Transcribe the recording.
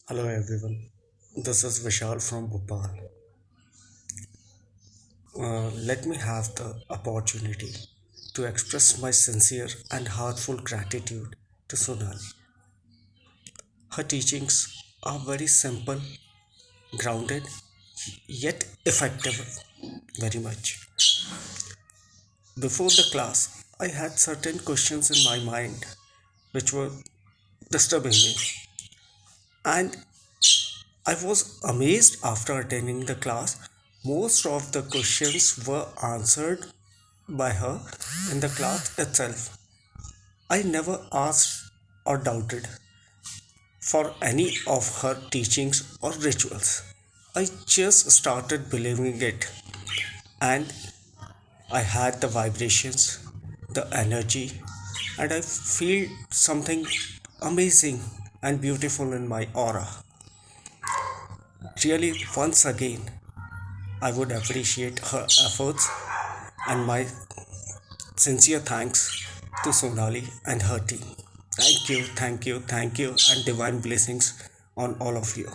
Hello everyone, this is Vishal from Bhopal. Let me have the opportunity to express my sincere and heartfelt gratitude to Sonali. Her teachings are very simple, grounded, yet effective very much. Before the class, I had certain questions in my mind which were disturbing me, and I was amazed after attending the class. Most of the questions were answered by her in the class itself. I never asked or doubted for any of her teachings or rituals. I just started believing it, and I had the vibrations, the energy, and I feel something amazing and beautiful in my aura. Really, once again, I would appreciate her efforts and my sincere thanks to Sonali and her team. Thank you, thank you, thank you, and divine blessings on all of you.